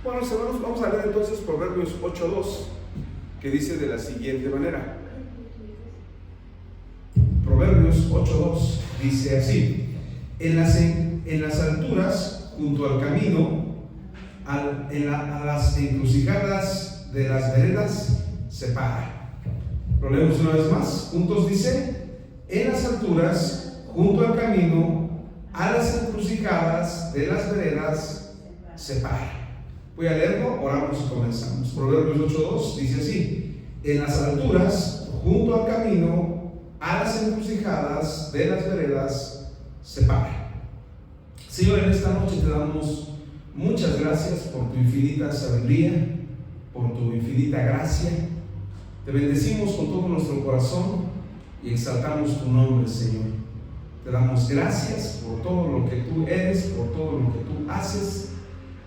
Bueno, hermanos, vamos a leer entonces Proverbios 8:2, que dice de la siguiente manera. Proverbios 8:2 dice así: en las alturas, junto al camino, a las encrucijadas de las veredas, se para. Lo leemos una vez más, juntos dice: en las alturas, junto al camino, a las encrucijadas de las veredas, se para. Voy a leerlo, oramos y comenzamos. Proverbios 8:2 dice así: en las alturas, junto al camino, a las encrucijadas de las veredas, se para. Señor, en esta noche te damos muchas gracias por tu infinita sabiduría, por tu infinita gracia. Te bendecimos con todo nuestro corazón y exaltamos tu nombre, Señor. Te damos gracias por todo lo que tú eres, por todo lo que tú haces,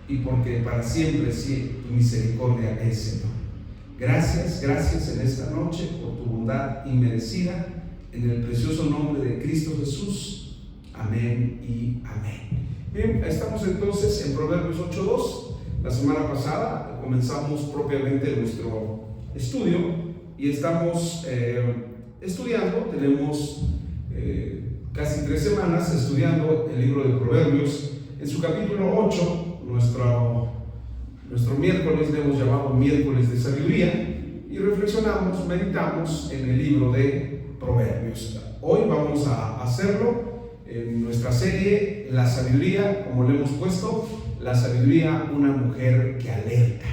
y porque para siempre tu misericordia es, Señor. Gracias en esta noche por tu bondad inmerecida, en el precioso nombre de Cristo Jesús. Amén y amén. Bien, estamos entonces en Proverbios 8:2. La semana pasada comenzamos propiamente nuestro estudio y estamos estudiando. Tenemos casi 3 semanas estudiando el libro de Proverbios. En su capítulo 8, nuestro miércoles le hemos llamado miércoles de sabiduría, y reflexionamos, meditamos en el libro de Proverbios. Hoy vamos a hacerlo en nuestra serie La sabiduría, como le hemos puesto, la sabiduría, una mujer que alerta.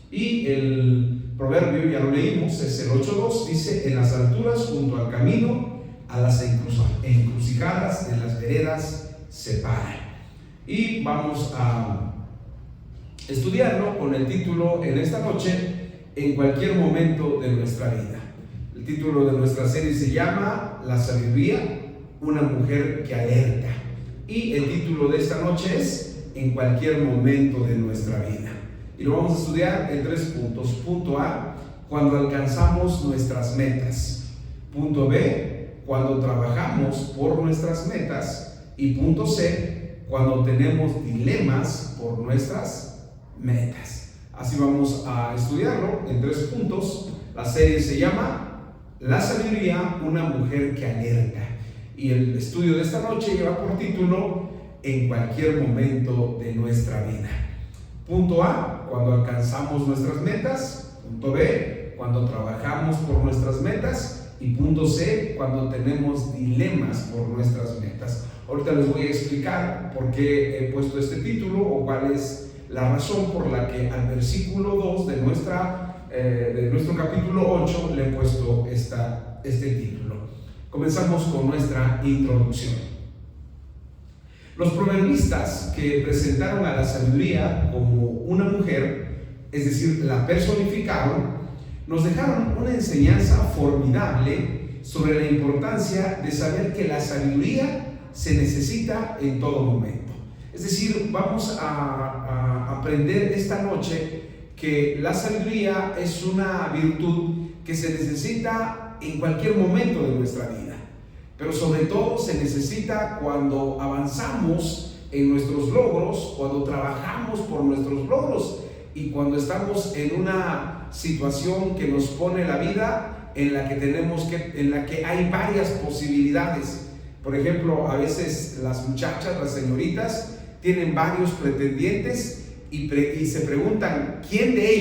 Y el proverbio, ya lo leímos, es el 8:2, dice: en las alturas, junto al camino, a las encrucijadas de las veredas, se para. Y vamos a estudiarlo con el título en esta noche: en cualquier momento de nuestra vida. El título de nuestra serie se llama La sabiduría, una mujer que alerta. Y el título de esta noche es En cualquier momento de nuestra vida. Y lo vamos a estudiar en 3 puntos. Punto A: cuando alcanzamos nuestras metas. Punto B: cuando trabajamos por nuestras metas. Y punto C: cuando tenemos dilemas por nuestras metas. Así vamos a estudiarlo en 3 puntos. La serie se llama La sabiduría, una mujer que alerta. Y el estudio de esta noche lleva por título En cualquier momento de nuestra vida. Punto A: cuando alcanzamos nuestras metas. Punto B: cuando trabajamos por nuestras metas. Y punto C: cuando tenemos dilemas por nuestras metas. Ahorita les voy a explicar por qué he puesto este título, o cuál es la razón por la que al versículo 2 de nuestro capítulo 8 le he puesto este título. Comenzamos con nuestra introducción. Los proverbistas que presentaron a la sabiduría como una mujer, es decir, la personificaron, nos dejaron una enseñanza formidable sobre la importancia de saber que la sabiduría se necesita en todo momento. Es decir, vamos a aprender esta noche que la sabiduría es una virtud que se necesita en cualquier momento de nuestra vida, pero sobre todo se necesita cuando avanzamos en nuestros logros, cuando trabajamos por nuestros logros y cuando estamos en una situación que nos pone la vida en la que hay varias posibilidades. Por ejemplo, a veces las muchachas, las señoritas, tienen varios pretendientes y se preguntan: ¿quién de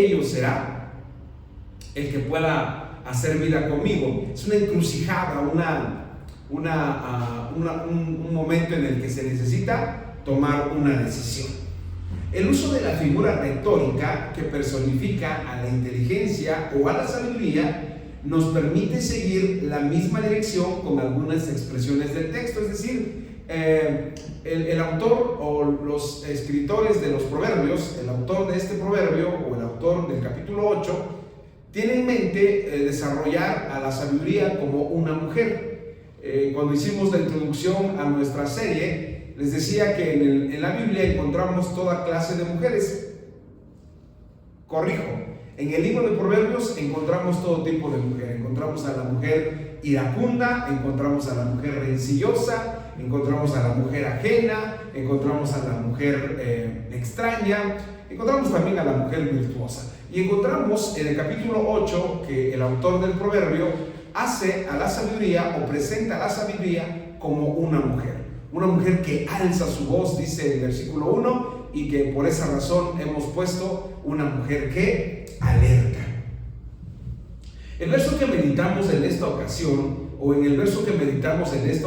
ellos será el que pueda hacer vida conmigo? Es una encrucijada, un momento en el que se necesita tomar una decisión. El uso de la figura retórica que personifica a la inteligencia o a la sabiduría nos permite seguir la misma dirección con algunas expresiones del texto. Es decir, el autor o los escritores de los proverbios, el autor de este proverbio o el autor del capítulo 8, tiene en mente desarrollar a la sabiduría como una mujer. Cuando hicimos la introducción a nuestra serie, les decía que en la Biblia encontramos toda clase de mujeres. Corrijo, en el libro de Proverbios encontramos todo tipo de mujer. Encontramos a la mujer iracunda, encontramos a la mujer rencillosa, encontramos a la mujer ajena, encontramos a la mujer extraña, encontramos también a la mujer virtuosa. Y encontramos en el capítulo 8 que el autor del proverbio hace a la sabiduría o presenta a la sabiduría como una mujer que alza su voz, dice el versículo 1, y que por esa razón hemos puesto una mujer que alerta. El verso que meditamos en esta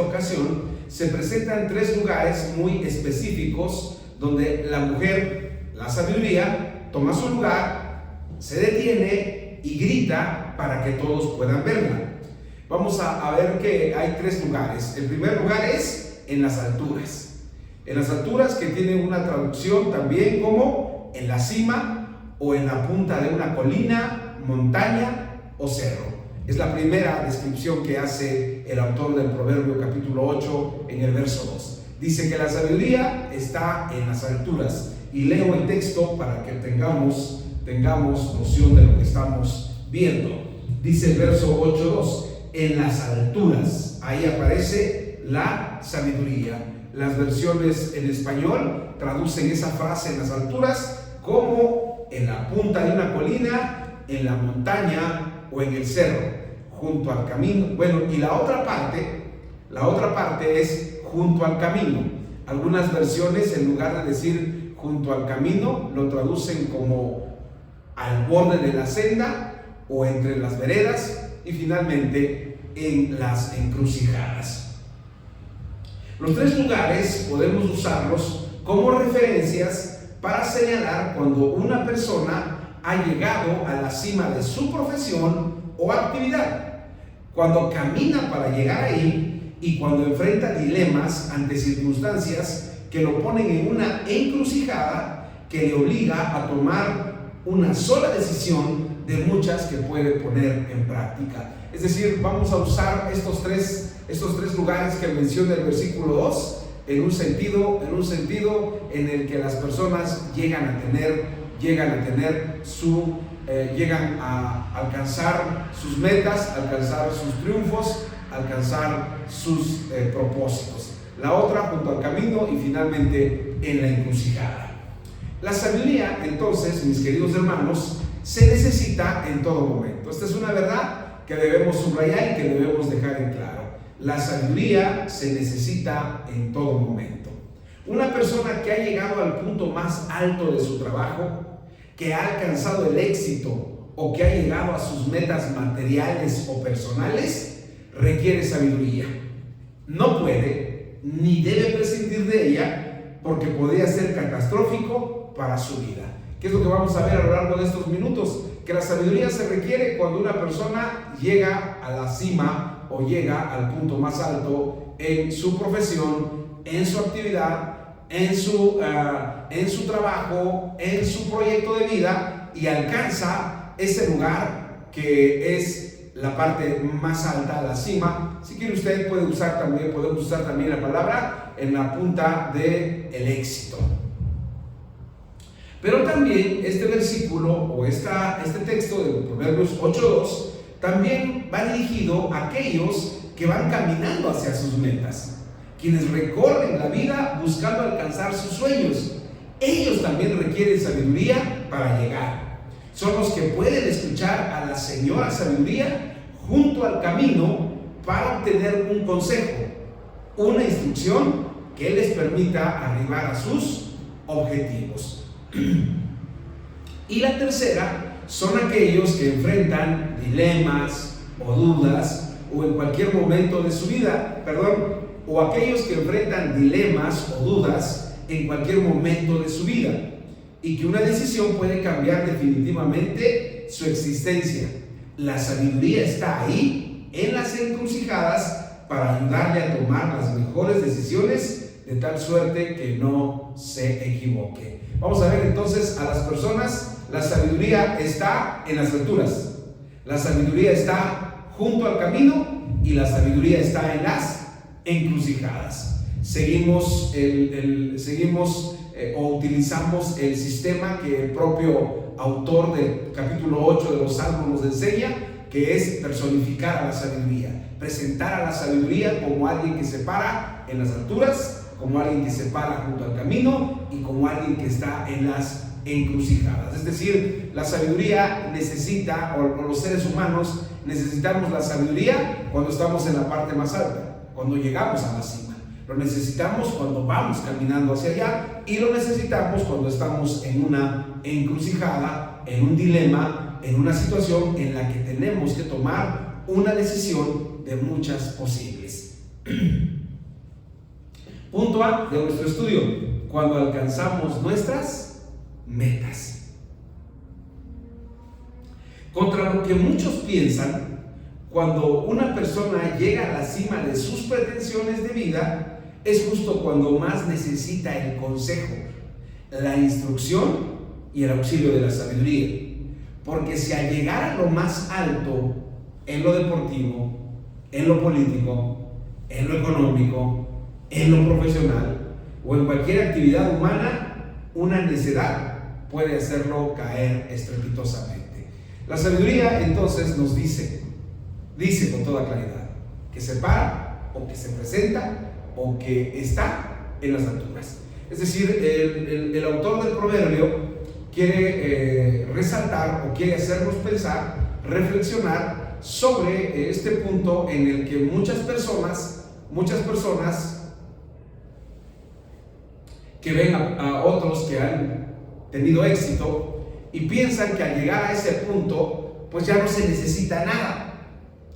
ocasión, se presenta en tres lugares muy específicos donde la mujer, la sabiduría, toma su lugar, se detiene y grita para que todos puedan verla. Vamos a ver que hay tres lugares. El primer lugar es en las alturas. En las alturas, que tienen una traducción también como en la cima o en la punta de una colina, montaña o cerro. Es la primera descripción que hace el autor del Proverbio capítulo 8 en el verso 2. Dice que la sabiduría está en las alturas. Y leo el texto para que tengamos noción de lo que estamos viendo. Dice el verso 8.2, en las alturas. Ahí aparece la sabiduría. Las versiones en español traducen esa frase en las alturas como en la punta de una colina, en la montaña o en el cerro, junto al camino. Bueno, y la otra parte es junto al camino. Algunas versiones, en lugar de decir junto al camino, lo traducen como al borde de la senda o entre las veredas, y finalmente en las encrucijadas. Los tres lugares podemos usarlos como referencias para señalar cuando una persona ha llegado a la cima de su profesión o actividad, cuando camina para llegar ahí y cuando enfrenta dilemas ante circunstancias que lo ponen en una encrucijada que le obliga a tomar una sola decisión de muchas que puede poner en práctica. Es decir, vamos a usar estos tres lugares que menciona el versículo 2 en en el que las personas llegan a alcanzar sus metas, alcanzar sus triunfos, alcanzar sus propósitos. La otra junto al camino y finalmente en la encrucijada. La sabiduría, entonces, mis queridos hermanos, se necesita en todo momento. Esta es una verdad que debemos subrayar y que debemos dejar en claro. La sabiduría se necesita en todo momento. Una persona que ha llegado al punto más alto de su trabajo, que ha alcanzado el éxito o que ha llegado a sus metas materiales o personales, requiere sabiduría. No puede ni debe prescindir de ella porque podría ser catastrófico para su vida. ¿Qué es lo que vamos a ver a lo largo de estos minutos? Que la sabiduría se requiere cuando una persona llega a la cima o llega al punto más alto en su profesión, en su actividad, en su trabajo, en su proyecto de vida, y alcanza ese lugar que es la parte más alta, la cima. Si quiere usted podemos usar también la palabra en la punta del éxito. Pero también este versículo o este texto de Proverbios 8.2 también va dirigido a aquellos que van caminando hacia sus metas, quienes recorren la vida buscando alcanzar sus sueños. Ellos también requieren sabiduría para llegar. Son los que pueden escuchar a la señora sabiduría junto al camino para obtener un consejo, una instrucción que les permita arribar a sus objetivos. Y la tercera son aquellos que enfrentan dilemas o dudas o en cualquier momento de su vida, o aquellos que enfrentan dilemas o dudas en cualquier momento de su vida y que una decisión puede cambiar definitivamente su existencia. La sabiduría está ahí en las encrucijadas para ayudarle a tomar las mejores decisiones de tal suerte que no se equivoque. Vamos a ver entonces a las personas. La sabiduría está en las alturas, la sabiduría está junto al camino y la sabiduría está en las encrucijadas. Utilizamos el sistema que el propio autor del capítulo 8 de los Salmos nos enseña, que es personificar a la sabiduría, presentar a la sabiduría como alguien que se para en las alturas, como alguien que se para junto al camino y como alguien que está en las encrucijadas. Es decir, la sabiduría necesita, o los seres humanos necesitamos la sabiduría cuando estamos en la parte más alta, cuando llegamos a la cima. Lo necesitamos cuando vamos caminando hacia allá y lo necesitamos cuando estamos en una encrucijada, en un dilema, en una situación en la que tenemos que tomar una decisión de muchas posibles. Punto A de nuestro estudio: cuando alcanzamos nuestras metas. Contra lo que muchos piensan, cuando una persona llega a la cima de sus pretensiones de vida, es justo cuando más necesita el consejo, la instrucción y el auxilio de la sabiduría. Porque si al llegar a lo más alto, en lo deportivo, en lo político, en lo económico, en lo profesional o en cualquier actividad humana, una necedad puede hacerlo caer estrepitosamente. La sabiduría entonces nos dice con toda claridad que se para o que se presenta o que está en las alturas. Es decir, el autor del proverbio quiere resaltar o quiere hacernos pensar, reflexionar sobre este punto en el que muchas personas que ven a otros que han tenido éxito y piensan que al llegar a ese punto pues ya no se necesita nada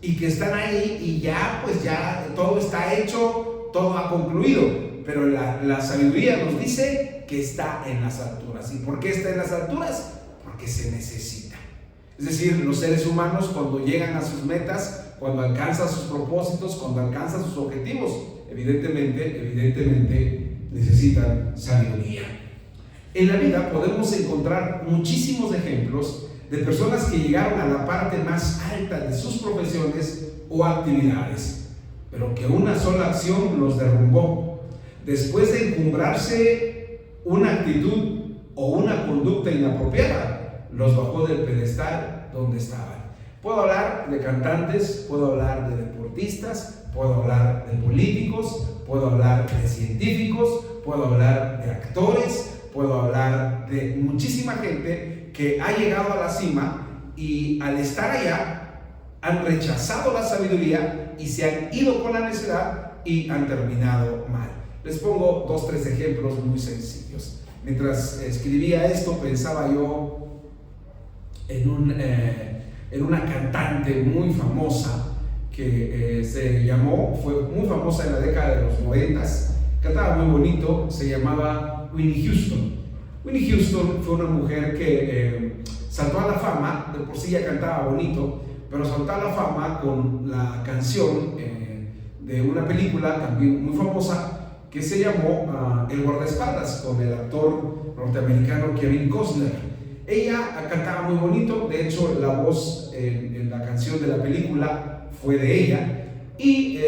y que están ahí y ya pues ya todo está hecho, todo ha concluido. Pero la sabiduría nos dice que está en las alturas. ¿Y por qué está en las alturas? Porque se necesita. Es decir, los seres humanos cuando llegan a sus metas, cuando alcanzan sus propósitos, cuando alcanzan sus objetivos, evidentemente necesitan sabiduría. En la vida podemos encontrar muchísimos ejemplos de personas que llegaron a la parte más alta de sus profesiones o actividades, pero que una sola acción los derrumbó. Después de encumbrarse una actitud o una conducta inapropiada, los bajó del pedestal donde estaban. Puedo hablar de cantantes, puedo hablar de deportistas, puedo hablar de políticos, puedo hablar de científicos, puedo hablar de actores, puedo hablar de muchísima gente que ha llegado a la cima y al estar allá han rechazado la sabiduría y se han ido con la necedad y han terminado mal. Les pongo 2-3 ejemplos muy sencillos. Mientras escribía esto pensaba yo en una cantante muy famosa que fue muy famosa en la década de los 90, cantaba muy bonito, se llamaba Whitney Houston. Whitney Houston fue una mujer que saltó a la fama, de por sí ya cantaba bonito, pero saltó a la fama con la canción de una película también muy famosa que se llamó El guardaespaldas, con el actor norteamericano Kevin Costner. Ella cantaba muy bonito, de hecho la voz en la canción de la película fue de ella, y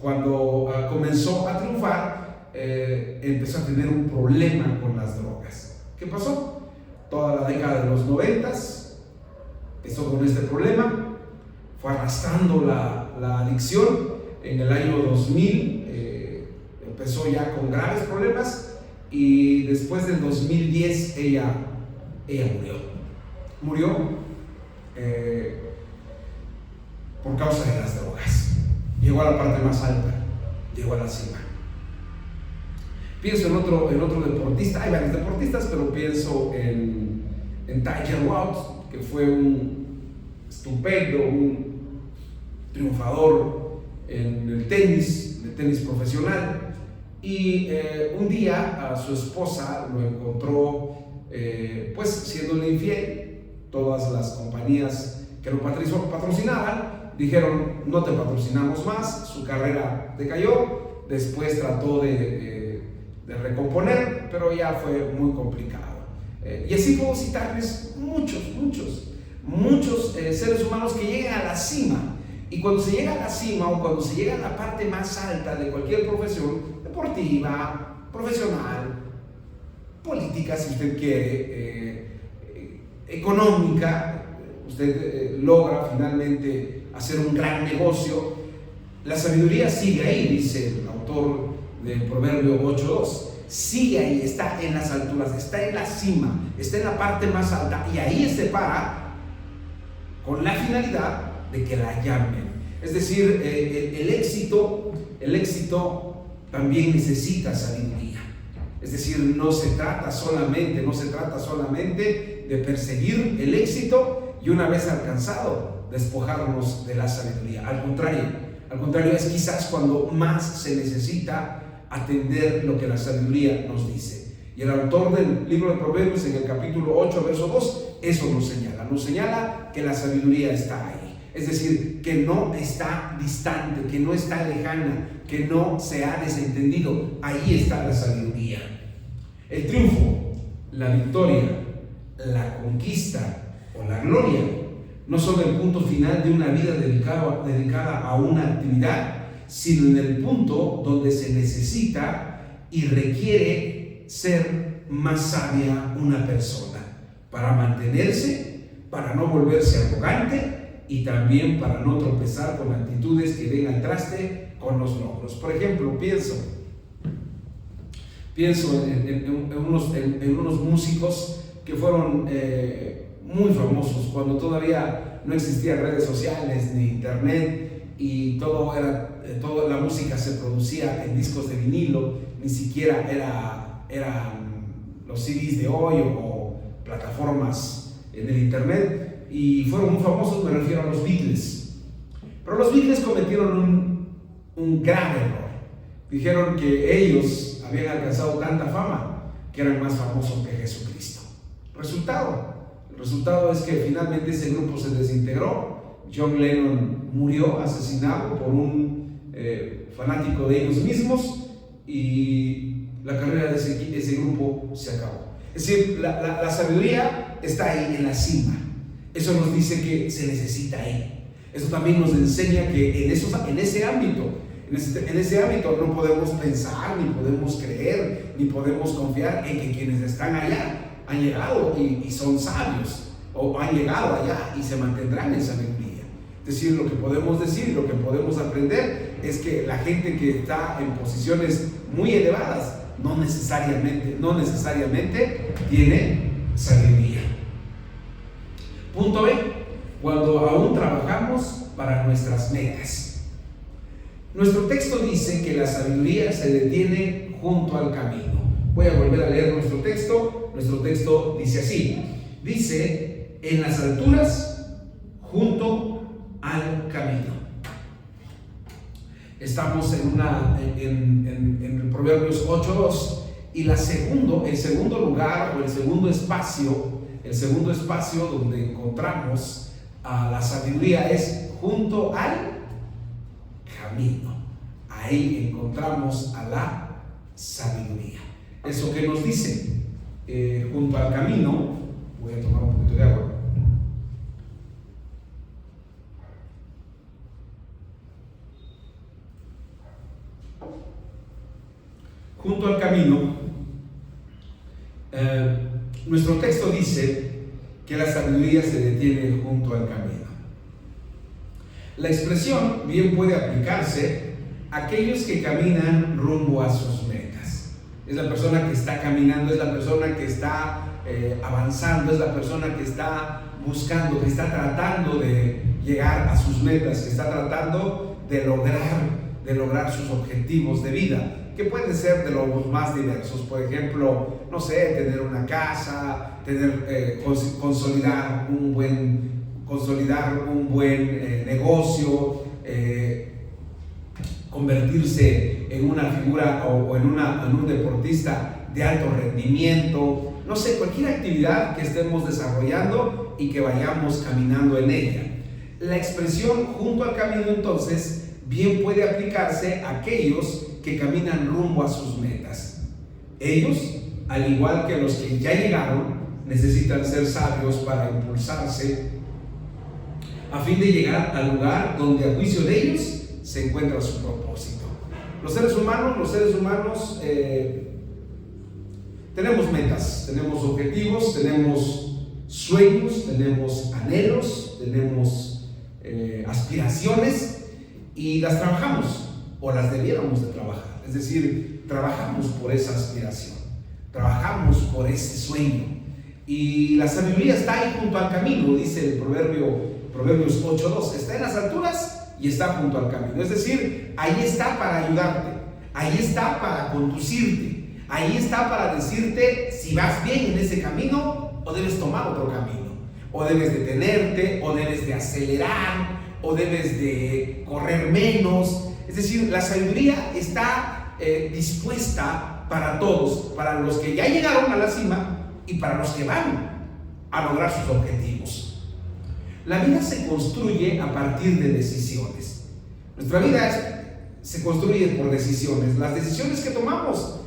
cuando comenzó a triunfar empezó a tener un problema con las drogas. ¿Qué pasó? Toda la década de los 90 empezó con este problema, fue arrastrando la adicción. En el año 2000 empezó ya con graves problemas y después del 2010 ella murió por causa de las drogas. Llegó a la parte más alta, llegó a la cima. Pienso en otro deportista, hay varios deportistas, pero pienso en Tiger Woods, que fue un estupendo, un triunfador en el tenis profesional. Y un día a su esposa lo encontró pues siéndole infiel. Todas las compañías que lo patrocinaban dijeron: no te patrocinamos más. Su carrera decayó. Después trató de recomponer, pero ya fue muy complicado. Y así puedo citarles muchos seres humanos que llegan a la cima. Y cuando se llega a la cima o cuando se llega a la parte más alta de cualquier profesión, deportiva, profesional, política si usted quiere, económica, usted logra finalmente hacer un gran negocio, la sabiduría sigue ahí, dice el autor de Proverbio 8:2. Sigue ahí, está en las alturas, está en la cima, está en la parte más alta, y ahí se para con la finalidad de que la llamen. Es decir, el éxito también necesita sabiduría. Es decir, no se trata solamente de perseguir el éxito y una vez alcanzado, despojarnos de la sabiduría. Al contrario, es quizás cuando más se necesita atender lo que la sabiduría nos dice. Y el autor del libro de Proverbios, en el capítulo 8, verso 2, eso nos señala que la sabiduría está ahí. Es decir, que no está distante, que no está lejana, que no se ha desentendido. Ahí está la sabiduría. El triunfo, la victoria, la conquista o la gloria no son el punto final de una vida dedicada a una actividad, sino en el punto donde se necesita y requiere ser más sabia una persona para mantenerse, para no volverse arrogante y también para no tropezar con actitudes que den al traste con los logros. Por ejemplo, pienso en unos músicos que fueron muy famosos cuando todavía no existían redes sociales ni internet, y toda la música se producía en discos de vinilo, ni siquiera eran los CDs de hoy o plataformas en el internet, y fueron muy famosos. Me refiero a los Beatles. Pero los Beatles cometieron un gran error. Dijeron que ellos habían alcanzado tanta fama que eran más famosos que Jesucristo. El resultado es que finalmente ese grupo se desintegró. John Lennon murió asesinado por un fanático de ellos mismos, y la carrera de ese grupo se acabó. Es decir, la sabiduría está ahí en la cima. Eso nos dice que se necesita ahí. Eso también nos enseña que en ese ámbito no podemos pensar, ni podemos creer, ni podemos confiar en que quienes están allá han llegado y son sabios, o han llegado allá y se mantendrán en sabiduría. Es decir, lo que podemos decir, lo que podemos aprender es que la gente que está en posiciones muy elevadas no necesariamente tiene sabiduría. Punto B. Cuando aún trabajamos para nuestras metas. Nuestro texto dice que la sabiduría se detiene junto al camino. Voy a volver a leer nuestro texto. Nuestro texto dice así. Dice, en las alturas, junto al camino. Estamos en Proverbios 8:2, y el segundo lugar o el segundo espacio donde encontramos a la sabiduría es junto al camino. Ahí encontramos a la sabiduría. Eso que nos dice junto al camino. Voy a tomar un poquito de agua. Junto al camino, nuestro texto dice que la sabiduría se detiene junto al camino. La expresión bien puede aplicarse a aquellos que caminan rumbo a sus metas. Es la persona que está caminando, es la persona que está avanzando, es la persona que está buscando, que está tratando de llegar a sus metas, que está tratando de lograr sus objetivos de vida, que pueden ser de los más diversos. Por ejemplo, no sé, tener una casa, consolidar un buen negocio, convertirse en una figura o en un deportista de alto rendimiento. No sé, cualquier actividad que estemos desarrollando y que vayamos caminando en ella. La expresión junto al camino, entonces, bien puede aplicarse a aquellos que caminan rumbo a sus metas. Ellos, al igual que los que ya llegaron, necesitan ser sabios para impulsarse a fin de llegar al lugar donde a juicio de ellos se encuentra su propósito. Los seres humanos tenemos metas, tenemos objetivos, tenemos sueños, tenemos anhelos, tenemos aspiraciones, y las trabajamos, o las debiéramos de trabajar. Es decir, trabajamos por esa aspiración, trabajamos por ese sueño. Y la sabiduría está ahí junto al camino, dice el Proverbios 8:2, está en las alturas y está junto al camino. Es decir, ahí está para ayudarte, ahí está para conducirte, ahí está para decirte si vas bien en ese camino o debes tomar otro camino, o debes detenerte, o debes de acelerar, o debes de correr menos. Es decir, la sabiduría está dispuesta para todos, para los que ya llegaron a la cima y para los que van a lograr sus objetivos. La vida se construye a partir de decisiones. Nuestra vida se construye por decisiones. Las decisiones que tomamos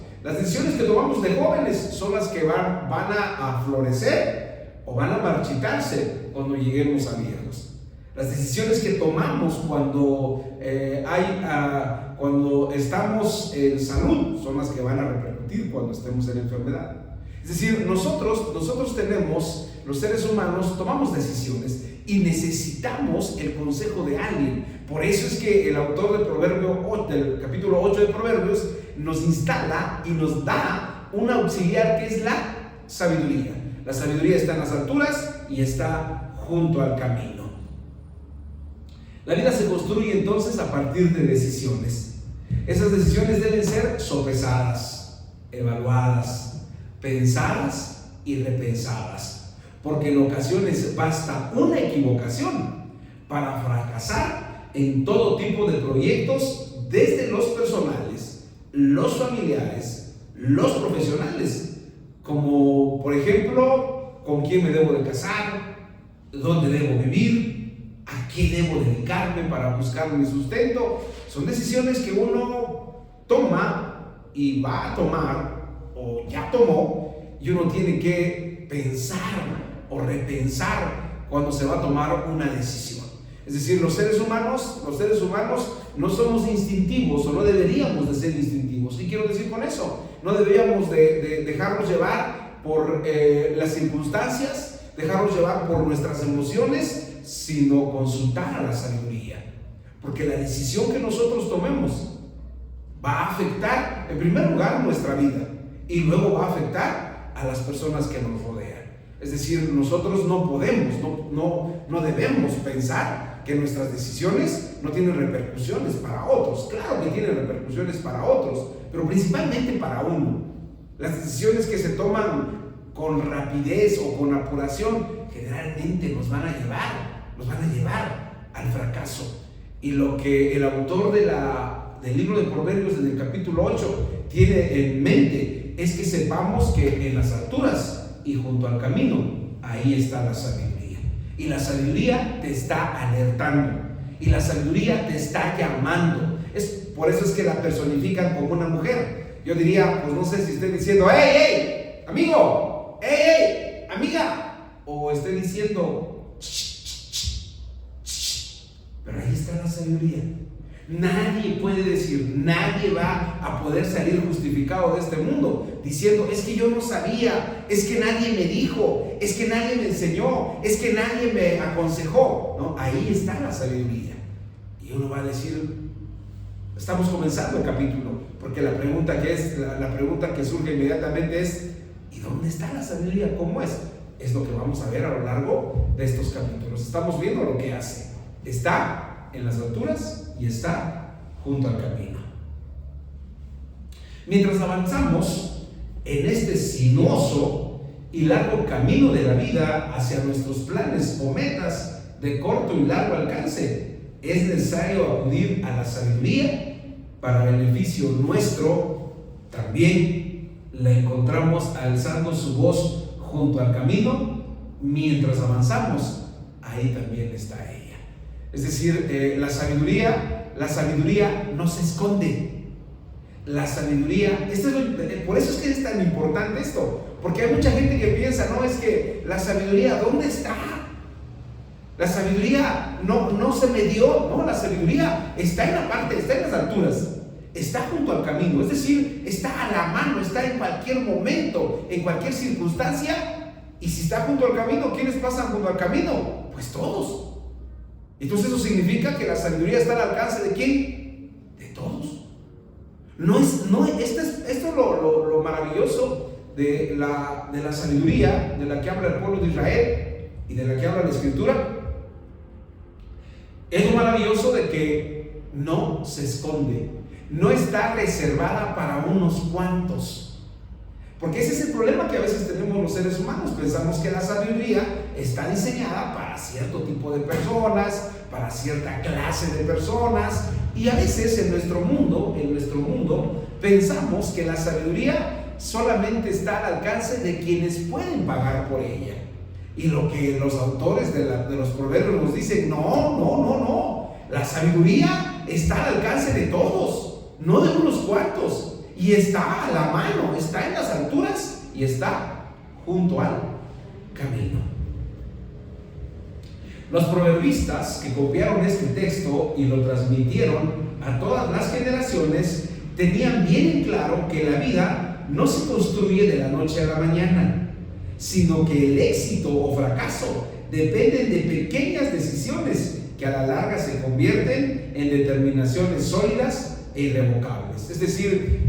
de jóvenes son las que van a florecer o van a marchitarse cuando lleguemos a viejos. Las decisiones que tomamos cuando estamos en salud son las que van a repercutir cuando estemos en enfermedad. Es decir, nosotros tenemos, los seres humanos, tomamos decisiones y necesitamos el consejo de alguien. Por eso es que el autor del capítulo 8 de Proverbios nos instala y nos da un auxiliar que es la sabiduría. La sabiduría está en las alturas y está junto al camino. La vida se construye entonces a partir de decisiones. Esas decisiones deben ser sopesadas, evaluadas, pensadas y repensadas, porque en ocasiones basta una equivocación para fracasar en todo tipo de proyectos, desde los personales, los familiares, los profesionales, como por ejemplo, con quién me debo de casar, dónde debo vivir, a qué debo dedicarme para buscar mi sustento. Son decisiones que uno toma y va a tomar o ya tomó, y uno tiene que pensar o repensar cuando se va a tomar una decisión. Es decir, los seres humanos no somos instintivos, o no deberíamos de ser instintivos. ¿Y quiero decir con eso? No deberíamos de dejarnos llevar por las circunstancias, dejarnos llevar por nuestras emociones, sino consultar a la sabiduría. Porque la decisión que nosotros tomemos va a afectar, en primer lugar, nuestra vida, y luego va a afectar a las personas que nos rodean. Es decir, nosotros no podemos, no debemos pensar que nuestras decisiones no tienen repercusiones para otros. Claro que tienen repercusiones para otros, pero principalmente para uno. Las decisiones que se toman con rapidez o con apuración generalmente nos van a llevar al fracaso. Y lo que el autor del libro de Proverbios, en el capítulo 8, tiene en mente es que sepamos que en las alturas y junto al camino, ahí está la sabiduría. Y la sabiduría te está alertando, y la sabiduría te está llamando. Por eso es que la personifican como una mujer. Yo diría, pues no sé si estoy diciendo, ¡hey, amigo! ¡Hey, amiga! O estoy diciendo, pero ahí está la sabiduría. Nadie puede decir, nadie va a poder salir justificado de este mundo diciendo, es que yo no sabía, es que nadie me dijo, es que nadie me enseñó, es que nadie me aconsejó. No, ahí está la sabiduría. Y uno va a decir, estamos comenzando el capítulo, porque la pregunta que surge inmediatamente es, ¿y dónde está la sabiduría? ¿Cómo es? Es lo que vamos a ver a lo largo de estos capítulos. Estamos viendo lo que hace. Está en las alturas y está junto al camino. Mientras avanzamos en este sinuoso y largo camino de la vida hacia nuestros planes o metas de corto y largo alcance, es necesario acudir a la sabiduría para beneficio nuestro. También la encontramos alzando su voz junto al camino. Mientras avanzamos, ahí también está ella. Es decir, la sabiduría no se esconde. La sabiduría, por eso es que es tan importante esto, porque hay mucha gente que piensa, no, es que la sabiduría, ¿dónde está? La sabiduría no se me dio, no, la sabiduría está en las alturas, está junto al camino, es decir, está a la mano, está en cualquier momento, en cualquier circunstancia. Y si está junto al camino, ¿quiénes pasan junto al camino? Pues todos. Entonces eso significa que la sabiduría está al alcance ¿de quién? De todos. Esto es lo maravilloso de la sabiduría de la que habla el pueblo de Israel y de la que habla la Escritura. Es lo maravilloso de que no se esconde, no está reservada para unos cuantos. Porque ese es el problema que a veces tenemos los seres humanos. Pensamos que la sabiduría está diseñada para cierto tipo de personas, para cierta clase de personas, y a veces en nuestro mundo pensamos que la sabiduría solamente está al alcance de quienes pueden pagar por ella. Y lo que los autores de los proverbios nos dicen, no. La sabiduría está al alcance de todos, no de unos cuantos. Y está a la mano, está en las alturas y está junto al camino. Los proverbistas que copiaron este texto y lo transmitieron a todas las generaciones tenían bien en claro que la vida no se construye de la noche a la mañana, sino que el éxito o fracaso dependen de pequeñas decisiones que a la larga se convierten en determinaciones sólidas e irrevocables. Es decir,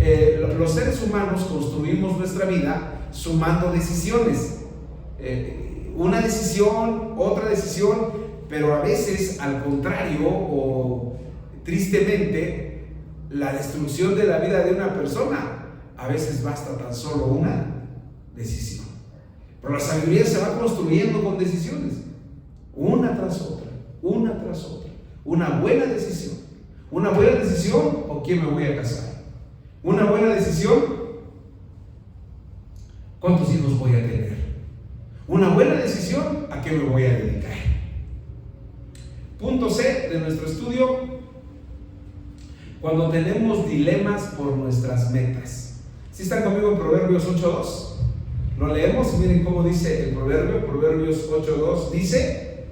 los seres humanos construimos nuestra vida sumando decisiones, una decisión, otra decisión, pero a veces al contrario o tristemente la destrucción de la vida de una persona, a veces basta tan solo una decisión. Pero la sabiduría se va construyendo con decisiones, una tras otra, una buena decisión. Una buena decisión, ¿o quién me voy a casar? Una buena decisión, ¿cuántos hijos voy a tener? Una buena decisión, ¿a qué me voy a dedicar? Punto C de nuestro estudio: cuando tenemos dilemas por nuestras metas. ¿Sí están conmigo en Proverbios 8:2? Lo leemos y miren cómo dice el proverbio. Proverbios 8:2 dice: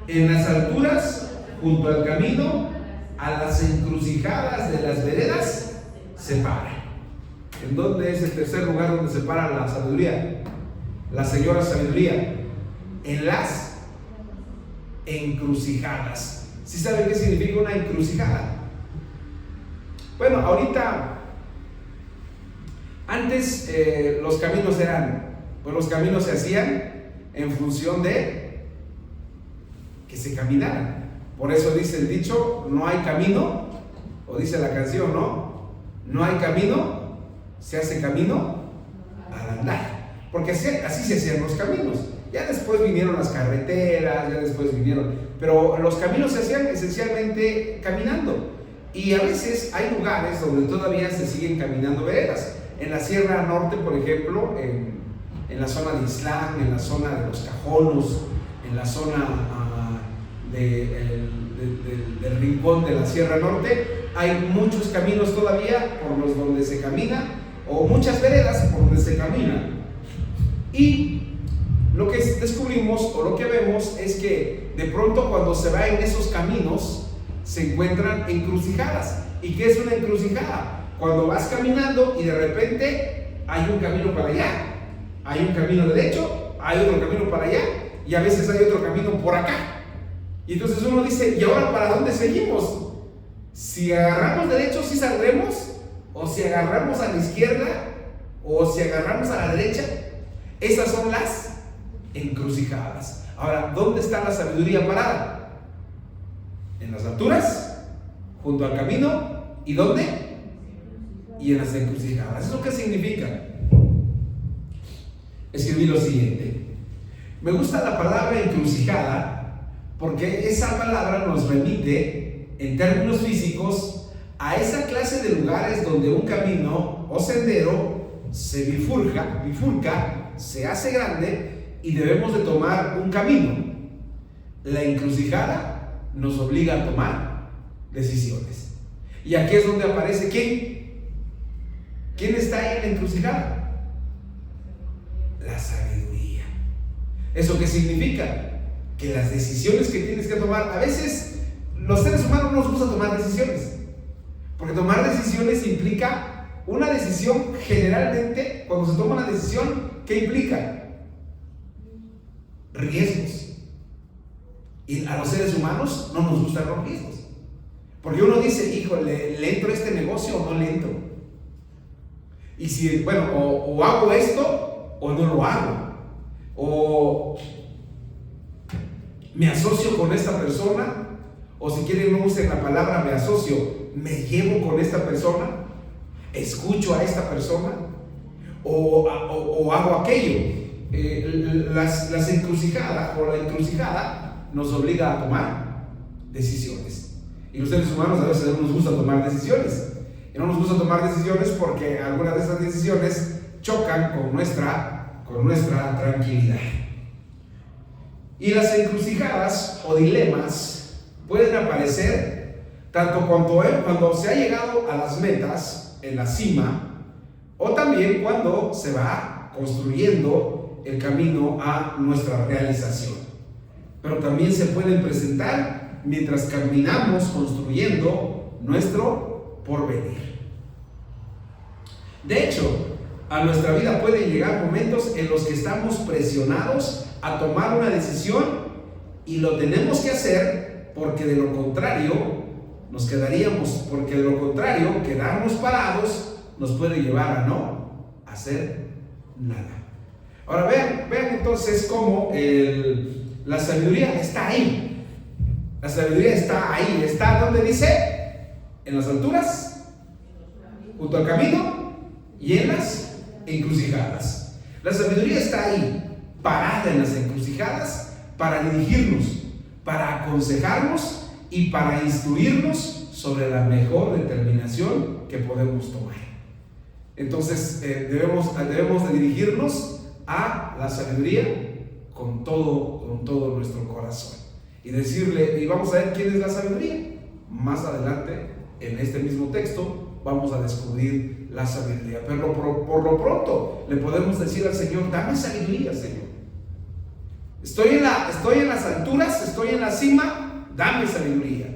en las alturas junto al camino, a las encrucijadas de las veredas, se para. ¿En dónde es el tercer lugar donde se para la sabiduría? La señora sabiduría. En las encrucijadas. ¿Sí saben qué significa una encrucijada? Bueno, ahorita, antes los caminos se hacían en función de que se caminaran. Por eso dice el dicho, no hay camino, o dice la canción, no hay camino, se hace camino al andar. Porque así se hacían los caminos. Ya después vinieron las carreteras, pero los caminos se hacían esencialmente caminando. Y a veces hay lugares donde todavía se siguen caminando veredas. En la Sierra Norte, por ejemplo, en la zona de Islán, en la zona de los Cajonos, en la zona del rincón de la Sierra Norte, hay muchos caminos todavía por los donde se camina, o muchas veredas por donde se camina. Y lo que descubrimos o lo que vemos es que de pronto cuando se va en esos caminos se encuentran encrucijadas. ¿Y qué es una encrucijada? Cuando vas caminando y de repente hay un camino para allá, hay un camino derecho, hay otro camino para allá y a veces hay otro camino por acá. Y entonces uno dice, ¿y ahora para dónde seguimos? Si agarramos derecho, ¿sí saldremos? ¿O si agarramos a la izquierda? ¿O si agarramos a la derecha? Esas son las encrucijadas. Ahora, ¿dónde está la sabiduría parada? En las alturas, junto al camino, ¿y dónde? Y en las encrucijadas. ¿Eso qué significa? Escribí lo siguiente: me gusta la palabra encrucijada porque esa palabra nos remite, en términos físicos, a esa clase de lugares donde un camino o sendero se bifurca, se hace grande y debemos de tomar un camino. La encrucijada nos obliga a tomar decisiones. Y aquí es donde aparece ¿quién? ¿Quién está ahí en la encrucijada? La sabiduría. ¿Eso qué significa? Que las decisiones que tienes que tomar, a veces los seres humanos no nos gusta tomar decisiones, porque tomar decisiones implica una decisión. Generalmente cuando se toma una decisión, ¿qué implica? Riesgos. Y a los seres humanos no nos gustan los riesgos. Porque uno dice, híjole, ¿le entro a este negocio o no le entro? Y si, bueno, o hago esto o no lo hago. O me asocio con esta persona, o si quieren no usen la palabra me asocio, me llevo con esta persona, escucho a esta persona, o hago aquello. Las encrucijadas o la encrucijada nos obliga a tomar decisiones. Y los seres humanos a veces no nos gusta tomar decisiones. Y no nos gusta tomar decisiones porque algunas de esas decisiones chocan con nuestra tranquilidad. Y las encrucijadas o dilemas pueden aparecer tanto cuando se ha llegado a las metas en la cima, o también cuando se va construyendo el camino a nuestra realización. Pero también se pueden presentar mientras caminamos construyendo nuestro porvenir. De hecho, a nuestra vida pueden llegar momentos en los que estamos presionados a tomar una decisión y lo tenemos que hacer porque de lo contrario quedarnos parados nos puede llevar a no hacer nada. Ahora vean entonces cómo la sabiduría está ahí. La sabiduría está ahí. ¿Está donde dice? En las alturas, junto al camino y en las encrucijadas. La sabiduría está ahí, parada en las encrucijadas, para dirigirnos, para aconsejarnos y para instruirnos sobre la mejor determinación que podemos tomar. Entonces debemos de dirigirnos a la sabiduría con todo nuestro corazón y decirle, y vamos a ver quién es la sabiduría. Más adelante en este mismo texto vamos a descubrir la sabiduría, pero por lo pronto le podemos decir al Señor, dame sabiduría, Señor. Estoy en las alturas, estoy en la cima, dame sabiduría.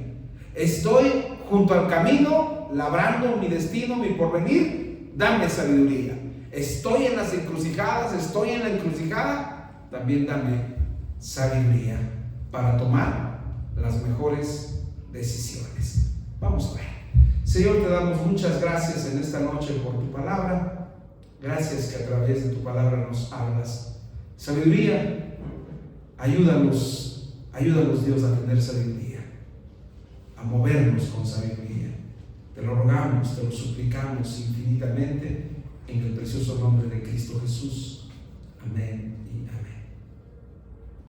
Estoy junto al camino, labrando mi destino, mi porvenir, dame sabiduría. Estoy en las encrucijadas, estoy en la encrucijada, también dame sabiduría para tomar las mejores decisiones. Vamos a ver. Señor, te damos muchas gracias en esta noche por tu palabra. Gracias que a través de tu palabra nos hablas. Sabiduría, ayúdanos Dios a tener sabiduría, a movernos con sabiduría. Te lo rogamos, te lo suplicamos infinitamente en el precioso nombre de Cristo Jesús. Amén.